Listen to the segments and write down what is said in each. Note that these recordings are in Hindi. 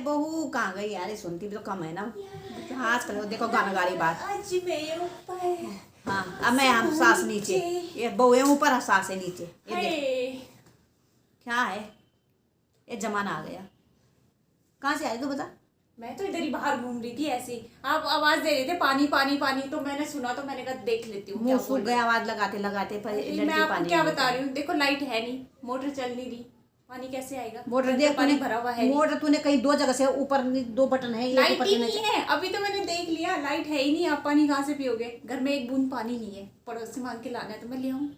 बहू कहाँ गई यार, ये सुनती भी तो कम है ना। आजकल देखो गाना गा रही बात। आज मैं ऊपर, हाँ अब मैं हम सास नीचे, ये बहू है ऊपर सास है नीचे। ये देख क्या है, ये जमाना आ गया। कहाँ से आई तू बता? मैं तो इधर ही बाहर घूम रही थी ऐसे ही। आप आवाज दे रहे थे पानी पानी पानी, तो मैंने सुना तो मैंने कहा देख लेती हूँ। मुंह सूख गया आवाज लगाते लगाते, पर मैं आपको क्या बता रही हूँ, देखो लाइट है नहीं, मोटर चल नहीं रही, पानी कैसे आएगा? मोटर देख, पानी भरा हुआ है। मोटर तूने कहीं दो जगह से ऊपर दो बटन है, लाइट ही नहीं है। अभी तो मैंने देख लिया लाइट है ही नहीं, आप पानी कहाँ से पियोगे? घर में एक बूंद पानी नहीं है, पड़ोस से मांग के लाना है तो मैं ले आऊँ।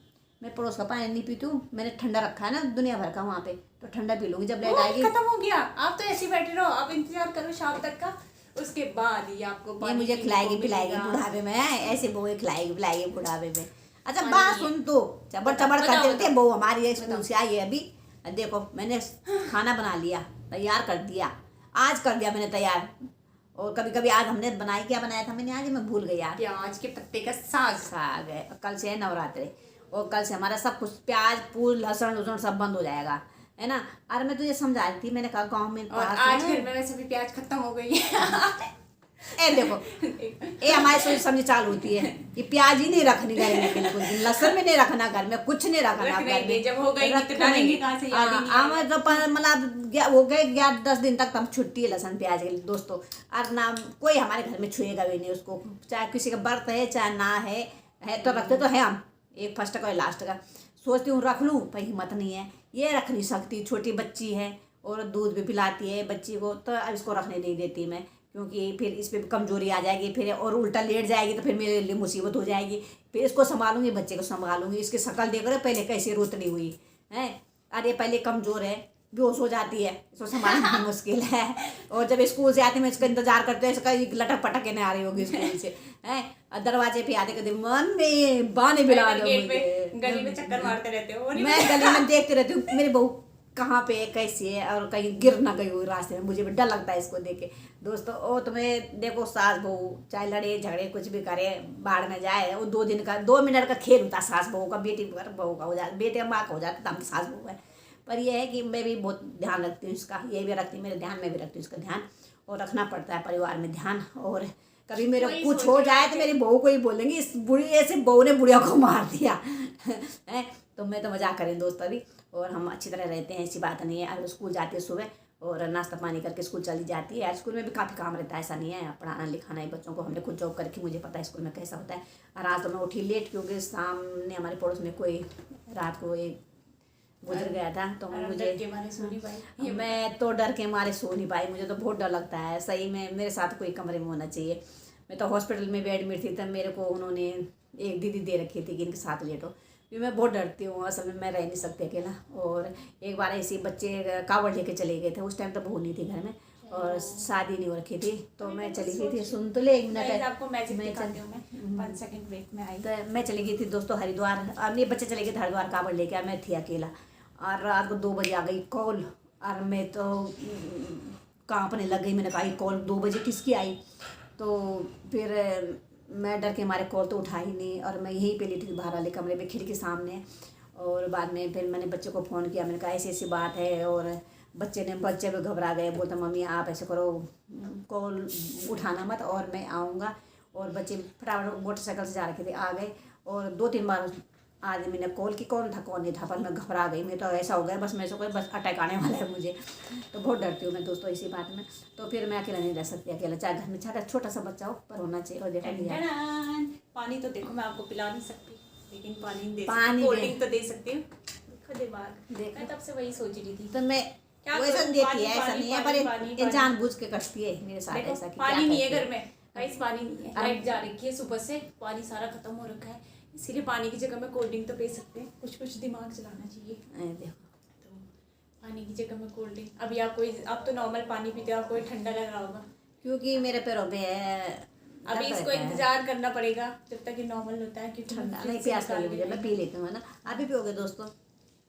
मैं पड़ोस का पानी नहीं पीती हूँ, मैंने ठंडा रखा है ना दुनिया भर का वहाँ पे, तो ठंडा पी लूंगी जब लाइट आएगी। खत्म हो गया, आप तो ऐसे बैठे रहो, आप इंतजार करो शाम तक का, उसके बाद ही आपको ये मुझे खिलाएगी पिलाएगी बुढ़ापे में, ऐसे बहू खिलाएगी पिलाएगी बुढ़ापे में। अच्छा बात सुन, तो चबड़ चबड़ करते रहते बहू हमारी है, स्कूल से आई है अभी। देखो मैंने खाना बना लिया, तैयार कर दिया, आज कर दिया मैंने तैयार। और कभी कभी आज हमने बनाई, क्या बनाया था मैंने आज, मैं भूल गई यार। प्याज के पत्ते का साग। साग है, कल से है नवरात्रि, और कल से हमारा सब कुछ प्याज फूल लहसुन लहसुन सब बंद हो जाएगा, है ना। अरे मैं तुझे समझा रही थी, मैंने कहा गाँव में और आज घर में वैसे भी प्याज खत्म हो गई है। ए देखो ये हमारी सोच समझ चालू होती है, ये प्याज ही नहीं रखनी घर में, बिल्कुल लहसुन में नहीं रखना, घर में कुछ नहीं रखना घर में। जब हो गई तो डालेंगे कहाँ से, याद ही नहीं आएगा। तो मतलब हो गए 11-10 दिन तक तब छुट्टी है लहसुन प्याज के लिए दोस्तों। और ना कोई हमारे घर में छुएगा भी नहीं उसको, चाहे किसी का व्रत है चाहे ना है तो रखते तो है हम, एक फर्स्ट का और लास्ट का। सोचती हूँ रख लूँ पर हिम्मत नहीं है, ये रख नहीं सकती, छोटी बच्ची है और दूध भी पिलाती है बच्ची को, तो अब इसको रखने नहीं देती मैं, क्योंकि फिर इस पर कमजोरी आ जाएगी, फिर और उल्टा लेट जाएगी तो फिर मेरे लिए मुसीबत हो जाएगी। फिर इसको संभालूंगी, बच्चे को संभालूंगी, इसकी शक्ल देख रहे पहले कैसी रोतनी हुई है। अरे पहले कमज़ोर है, बेहोश हो जाती है, इसको संभालना मुश्किल है। और जब स्कूल से आते मैं इसका इंतजार करते हैं, इसका लटक पटक के नहीं आ रही होगी स्कूल से, है दरवाजे पे आते कहते मम्मी बाने बिला दो मुझे। गली में चक्कर मारते रहते हो? मैं गली में देखती रहती हूँ मेरी बहू कहाँ पे है कैसी है, और कहीं गिर ना गई हुई रास्ते में, मुझे भी डर लगता है इसको देख के दोस्तों। और तुम्हें देखो सास बहू चाहे लड़े झगड़े कुछ भी करे, बाढ़ में जाए, वो 2 मिनट का खेल होता है सास बहू का, बेटी बहू का हो जाता, बेटे माँ का हो जाता तब सास बहू है। पर यह है कि मैं भी बहुत ध्यान रखती हूँ इसका, ये भी रखती हूँ मेरे ध्यान में भी रखती हूँ इसका ध्यान, और रखना पड़ता है परिवार में ध्यान। और कभी मेरे कुछ हो जाए तो मेरी बहू को ही बोलेंगी इस बुढ़ी ऐसे बहू ने बुढ़िया को मार दिया है। तो मैं तो मजाक करें दोस्त अभी, और हम अच्छी तरह रहते हैं, ऐसी बात नहीं है। अगर स्कूल जाती है सुबह और नाश्ता पानी करके स्कूल चली जाती है, स्कूल में भी काफ़ी काम रहता है, ऐसा नहीं है, पढ़ाना लिखाना है बच्चों को, हमने खुद जॉब करके मुझे पता है स्कूल में कैसा होता है। और आज तो मैं उठी लेट, क्योंकि सामने हमारे पड़ोस में कोई रात को एक गुजर गया था, तो मैं तो डर के मारे सो नहीं पाई, मुझे तो बहुत डर लगता है सही में। मेरे साथ कोई कमरे में होना चाहिए। मैं तो हॉस्पिटल में एडमिट थी, तब मेरे को उन्होंने एक दीदी दे रखी थी कि इनके साथ लेटो, क्योंकि मैं बहुत डरती हूँ असल में, मैं रह नहीं सकती अकेला। और एक बार ऐसे बच्चे कावड़ लेके चले गए थे, उस टाइम तो बहू नहीं थी घर में और शादी नहीं हो रखी थी, तो मैं चली गई थी। सुन तो ले एक मिनट, आपको मैजिक दिखाती हूँ मैं, 1 सेकंड वेट में आई। तो मैं चली गई थी दोस्तों हरिद्वार, अपने बच्चे चले गए थे हरिद्वार कावड़ लेके, मैं थी अकेला। और रात को 2 बजे आ गई कॉल, और मैं तो कांपने लग गई, मैंने कहा कॉल 2 बजे किसकी आई। तो फिर मैं डर के मारे कॉल तो उठा ही नहीं, और मैं यहीं पे लेटी थी बाहर वाले कमरे में खिड़की सामने। और बाद में फिर मैंने बच्चे को फ़ोन किया, मैंने कहा ऐसी ऐसी बात है, और बच्चे भी घबरा गए, बोलते मम्मी आप ऐसे करो कॉल उठाना मत और मैं आऊँगा। और बच्चे फटाफट मोटरसाइकिल से जा रखे थे, आ गए। और 2-3 बार आज मैंने कॉल की, कौन था कौन नहीं था, पर मैं घबरा गई, मैं तो ऐसा हो गया बस मैं कोई बस अटैक आने वाला है मुझे, तो बहुत डरती हूँ मैं दोस्तों इसी बात में। तो फिर मैं अकेला नहीं रह सकती, अकेला चाहे घर में छोटा सा बच्चा हो पर होना चाहिए। और देखो पानी तो देखो मैं आपको पिला नहीं सकती, लेकिन पानी कोल्ड ड्रिंक तो दे सकती हूँ। दिमाग मैं तब से वही सोच रही थी, तो मैं वैसा देती है, ऐसा नहीं है, पर जानबूझ के कटती है मेरे साथ ऐसा। पानी नहीं है घर में, पानी नहीं है, लाइट जा रखी है सुबह से, पानी सारा खत्म हो रखा है, इसीलिए पानी की जगह में कोल्ड ड्रिंक तो पी सकते हैं, कुछ दिमाग चलाना चाहिए। देखो तो पानी की जगह में कोल्ड ड्रिंक, अभी आप तो नॉर्मल पानी पीते हो, आपको ठंडा लग रहा होगा क्योंकि मेरे पैरों पे अभी इसको इंतजार करना पड़ेगा जब तक ये नॉर्मल होता है, क्योंकि ठंडा नहीं प्यास लगी मुझे, मैं पी लेती हूँ ना। आप भी पियोगे दोस्तों।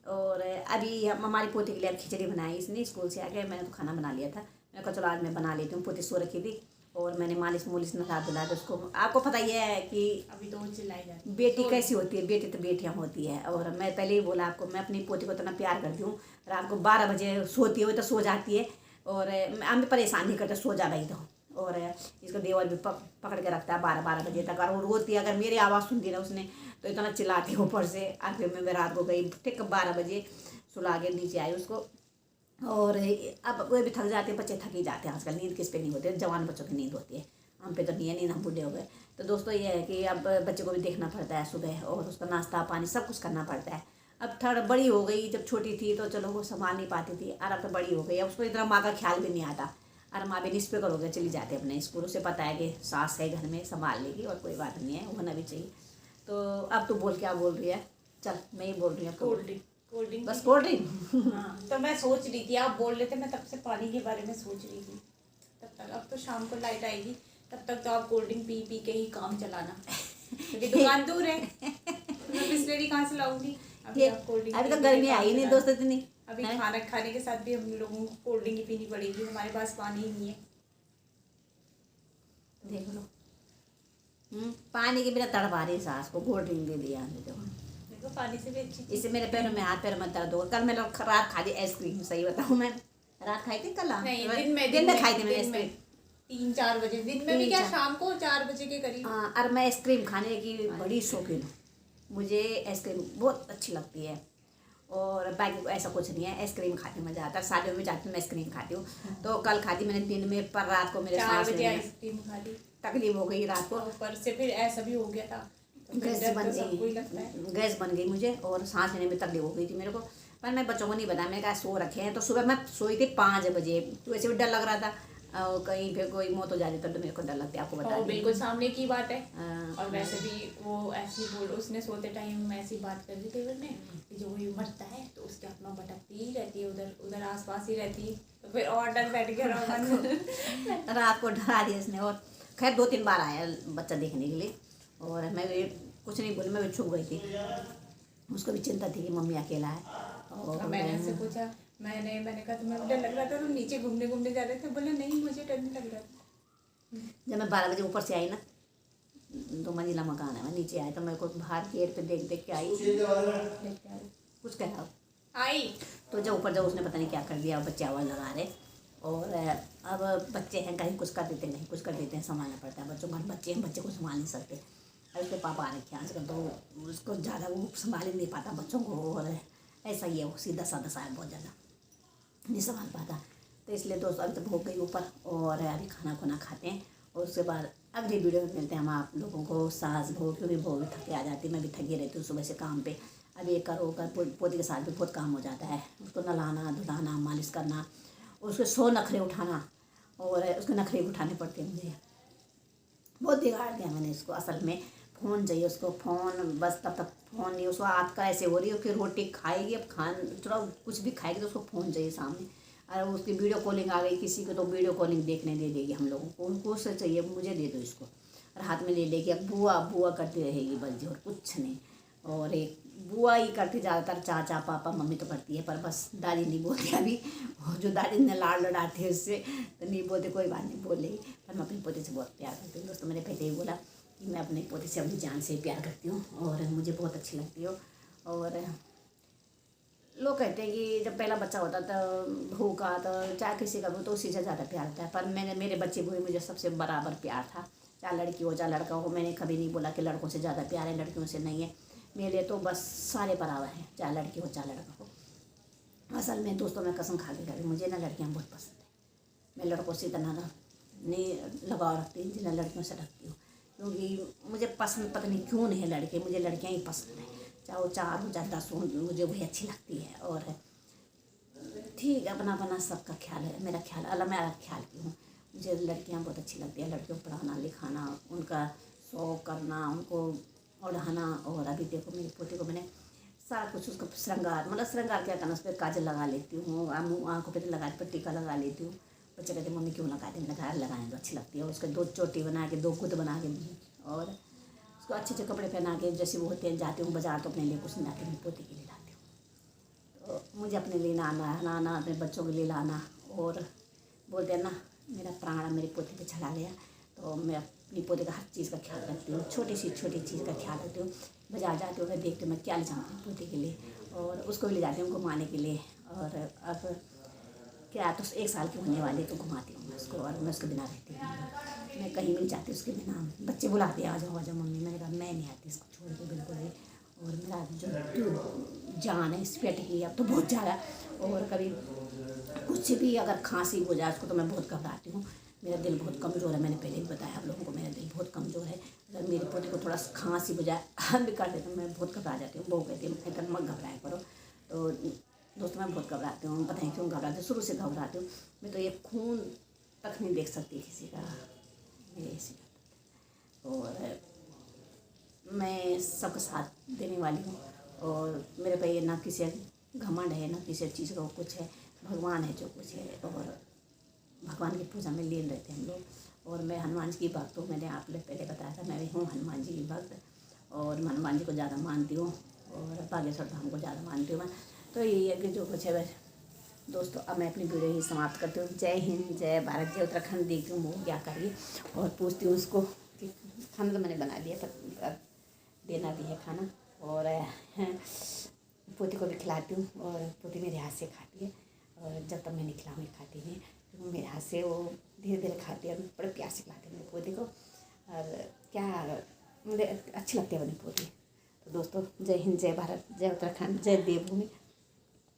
और अभी हमारी पोती के लिए अब खिचड़ी बनाई इसने, स्कूल से आके मैंने तो खाना बना लिया था, मैं कहा चलो आज मैं बना लेती हूँ। पोती सो रखी थी और मैंने मालिश नहा धुला के उसको, आपको पता ही है कि अभी तो चिल्लाई जाती है बेटी कैसी होती है, बेटी तो बेटियाँ होती है। और मैं पहले ही बोला आपको, मैं अपनी पोती को इतना प्यार करती हूँ, रात को 12 बजे सोती है, वो तो सो जाती है, और हम भी परेशान नहीं करते, सो जा भाई तो। और इसको देवर भी पकड़ के रखता है 12 बजे तक, और वो रोती है अगर मेरी आवाज़ सुनती ना उसने तो इतना चिल्लाती है ऊपर से। और फिर मैं रात को गई ठीक 12 बजे सुला के नीचे आई उसको। और अब कोई भी थक जाते हैं, बच्चे थक ही जाते हैं आजकल, नींद किस पे नहीं होती है, जवान बच्चों की नींद होती है, हम पे तो नहीं है नींद, हम बूढ़े हो गए। तो दोस्तों ये है कि अब बच्चे को भी देखना पड़ता है सुबह, और उसका नाश्ता पानी सब कुछ करना पड़ता है। अब थोड़ा बड़ी हो गई, जब छोटी थी तो चलो वो संभाल नहीं पाती थी, और अब तो बड़ी हो गई, अब उसको इतना माँ का ख्याल भी नहीं आता, और माँ भी निस्पेकर हो गए चली जाती है अपने स्कूल। उसे पता है कि सास है घर में संभाल लेगी और कोई बात नहीं है, होना भी चाहिए। तो अब तू बोल, क्या बोल रही है? चल मैं ही बोल रही हूँ। कोल्ड ड्रिंक बस कोल्ड ड्रिंक। हाँ, तो मैं सोच रही थी, आप बोल रहे थे, मैं तब से पानी के बारे में सोच रही थी। तब तक अब तो शाम को लाइट आएगी, तब तक तो आप कोल्ड ड्रिंक पी पी के ही काम चलाना, क्योंकि दुकान दूर है, तो मैं बिस्लरी कहाँ से लाऊंगी? अभी आप कोल्ड ड्रिंक, अभी तो गर्मी आई नहीं दोस्तों इतनी, अभी खाना खाने के साथ भी हम लोगों को कोल्ड ड्रिंक ही पीनी पड़ेगी, हमारे पास पानी ही नहीं है। देख लो, पानी के बिना तड़पा रही सास को, कोल्ड ड्रिंक दे दिया हमने। देखो पानी से भी अच्छी इससे मेरे पैरों में हाथ पैर में दर्द होगा। कल मैं रात खा ली आइसक्रीम, सही बताऊँ मैं रात खाई थी कल। नहीं, दिन में खाई थी मैंने आइसक्रीम 3-4 बजे, दिन में भी क्या, शाम को 4 बजे के करीब। हाँ, और मैं आइसक्रीम खाने की बड़ी शौकीन हूँ, मुझे आइसक्रीम बहुत अच्छी लगती है। और बाकी ऐसा कुछ नहीं है, आइसक्रीम खाने में मज़ा आता है, शादियों में जाती हूँ मैं आइसक्रीम खाती हूँ। तो कल खाती मैंने दिन में, पर रात को मेरे 4 बजे आइसक्रीम खा ली, तकलीफ हो गई रात को, ऊपर से फिर ऐसा भी हो गया था, गैस बन गई, गैस बन गई मुझे, और सांस लेने में तकलीफ हो गई थी मेरे को। पर मैं बच्चों को नहीं बताया, मैंने कहा सो रखे हैं। तो सुबह मैं सोई थी 5 बजे, तो वैसे भी डर लग रहा था, और कहीं पे कोई मौत हो जाती तो मेरे को डर लगता है, आपको बता दें। बिल्कुल सामने की बात है। और वैसे भी वो ऐसी बोल, उसने सोते टाइम ऐसी बात कर दी देवर ने कि जो वही मरता है तो उसकी आत्मा भटकती ही रहती है, उधर उधर आसपास ही रहती है, तो फिर और डर बैठ गया रात को डरा दिया इसने। और खैर 2-3 बार आया बच्चा देखने के लिए, और मैं भी कुछ नहीं बोली, मैं भी छुप गई थी। उसको भी चिंता थी कि मम्मी अकेला है। और मैंने उससे पूछा, मैंने कहा तुम्हें डर लग रहा था, तुम नीचे घूमने जा रहे थे? बोले नहीं, मुझे डर नहीं लग रहा था। जब मैं 12 बजे ऊपर से आई ना, 2 मंजिला मकान है, मैं नीचे आई तो मेरे को बाहर गेट पे देख के आई, कुछ कह रहा आई तो जब ऊपर जाओ, उसने पता नहीं क्या कर दिया, बच्चे आवाज़ लगा रहे। और अब बच्चे हैं, कहीं कुछ कर देते नहीं कुछ कर देते हैं, संभालना पड़ता है बच्चों को, बच्चे हैं, बच्चे को संभाल नहीं सकते। और उसके पापा आ रखे हैं आजकल, तो उसको ज़्यादा वो संभाल ही नहीं पाता बच्चों को, और ऐसा ही है, वो सीधा साधा सा है, बहुत ज़्यादा नहीं संभाल पाता। तो इसलिए दोस्तों अभी तो भोग गई ऊपर, और अभी खाना खुना खाते हैं, और उसके बाद अगली वीडियो में मिलते हैं हम आप लोगों को। सास बहू, क्योंकि बहू भी थके आ जाती है, मैं भी थकी रहती हूँ सुबह से काम पे। अब ये करो कर पोती के साथ भी बहुत काम हो जाता है, उसको नहलाना धुलाना मालिश करना, उसके 100 नखरे उठाना, और उसके नखरे भी उठाने पड़ते हैं मुझे। बहुत बिगाड़ दिया मैंने इसको, असल में फ़ोन चाहिए उसको, फ़ोन बस, तब तक फ़ोन नहीं, उसको आदत का ऐसे हो रही है, फिर रोटी खाएगी, अब थोड़ा कुछ भी खाएगी तो उसको फ़ोन चाहिए सामने। और उसकी वीडियो कॉलिंग आ गई किसी को तो वीडियो कॉलिंग देखने दे देगी हम लोगों को, उनको उससे चाहिए मुझे दे दो इसको, और हाथ में ले लेगी, अब बुआ बुआ करती रहेगी बस जी, और कुछ नहीं। और एक बुआ ही करती, ज़्यादातर चाचा पापा मम्मी तो करती है, पर बस दादी नहीं बोलती अभी, और जो दादी ने लाड़ लड़ाती है उससे तो नहीं बोलते, कोई बात नहीं बोल लेगी, पर मैं अपनी पोते से बहुत प्यार करती हूँ। दोस्तों मैंने पहले ही बोला कि मैं अपने पोते से अपनी जान से प्यार करती हूँ, और मुझे बहुत अच्छी लगती हो। और लोग कहते हैं कि जब पहला बच्चा होता तो बहू का, तो चाहे किसी का भी तो उसी से ज़्यादा प्यार होता है, पर मेरे बच्चे को मुझे सबसे बराबर प्यार था, चाहे लड़की हो चाहे लड़का हो। मैंने कभी नहीं बोला कि लड़कों से ज़्यादा प्यार है लड़कियों से, नहीं है, मेरे लिए तो बस सारे बराबर हैं, चाहे लड़की हो चाहे लड़का हो। असल में दोस्तों मैं कसम खा के करी, मुझे ना लड़कियाँ बहुत पसंद है, मैं लड़कों से इतना नहीं लगाव रखती जितना लड़कियों से रखती हूँ, क्योंकि मुझे पसंद पता नहीं क्यों नहीं है लड़के, मुझे लड़कियाँ ही पसंद हैं, चाहे वो 4 हो चाहे 10 हो, मुझे वही अच्छी लगती है। और ठीक है, अपना अपना सबका ख्याल है, मेरा ख्याल अलग, मैं अलग ख्याल की हूँ। मुझे लड़कियाँ बहुत अच्छी लगती है, लड़कियों को पढ़ाना लिखाना, उनका शौक करना, उनको ओढ़ाना। और अभी देखो मेरी पोती को मैंने सारा कुछ उसका श्रृंगार, मतलब श्रृंगार क्या करना, उस पर काजल लगा लेती हूँ, आँखों पर लगा पर टीका लगा लेती हूँ। बच्चे कहते मम्मी क्यों लगाती है, मैंने कहा लगाने तो अच्छी लगती है। उसके 2 चोटी बना के 2 गुद बना के, और उसको अच्छे अच्छे कपड़े पहना के, जैसे वो होते हैं, जाती हूँ बाजार तो अपने लिए कुछ नहीं लाती हूँ, पोती के लिए लाती हूँ। तो मुझे अपने लिए लाना, अपने बच्चों के लिए लाना, और बोलते हैं ना मेरा प्राण मेरी पोती पे चढ़ा गया, तो मैं अपनी पोते का हर चीज़ का ख्याल रखती हूँ, छोटी चीज़ का ख्याल रखती हूँ। बाजार जाती हूँ, देखती हूँ मैं क्या ले जाती हूँ पोते के लिए, और उसको भी ले जाती हूँ घुमाने के लिए। और अब क्या तो 1 साल की होने वाली तो घुमाती हूँ मैं उसको, और मैं उसके बिना रहती हूँ, मैं कहीं नहीं जाती उसके बिना। बच्चे बुलाते हैं आ जाओ मम्मी, मैंने कहा मैं नहीं आती इसको छोड़ के बिल्कुल भी। और मेरा जो जान है इस पे अटकी अब तो बहुत ज़्यादा। और कभी कुछ भी अगर खांसी हो जाए उसको तो मैं बहुत घबराती हूँ। मेरा दिल बहुत कमज़ोर है, मैंने पहले भी बताया आप लोगों को, मेरा दिल बहुत कमज़ोर है। अगर मेरी पोती को थोड़ा खांसी हो जाए हम भी कर देते हैं, मैं बहुत घबरा जाती हूँ। बहू कहती है इतना मत घबराया करो। तो दोस्तों मैं बहुत घबराती हूँ, पता नहीं क्यों घबराती हूँ, शुरू से घबराती हूँ। मैं तो ये खून तक नहीं देख सकती किसी का, मेरे ऐसी। और मैं सबका साथ देने वाली हूँ, और मेरे पे ये ना किसी घमंड है ना किसी चीज़ का कुछ है, भगवान है जो कुछ है। और भगवान की पूजा में लीन रहते हैं हम लोग। और मैं हनुमान जी की भक्त हूँ, मैंने आप लोग पहले बताया था, मैं भी हूँ हनुमान जी की भक्त, और मैं हनुमान जी को ज़्यादा मानती हूँ, और बागेश्वर धाम को ज़्यादा मानती हूँ मैं। तो यही है कि जो कुछ है वह दोस्तों, अब मैं अपनी वीडियो ही समाप्त करती हूँ। जय हिंद, जय भारत, जय उत्तराखंड। देखती हूँ वो क्या कर रही है, और पूछती हूँ उसको कि खाना तो मैंने बना लिया पर देना भी है खाना। और पोती को भी खिलाती हूँ, और पोती मेरे हाथ से खाती है, और जब तक मैं नहीं खिलाऊँगी खाती नहीं, तो मेरे हाथ से वो धीरे धीरे खाती है। बड़े प्यार से खिलाती है मेरी पोती को, और क्या मुझे अच्छी लगती है मेरी पोती। तो दोस्तों जय हिंद, जय भारत, जय उत्तराखंड, जय देवभूमि।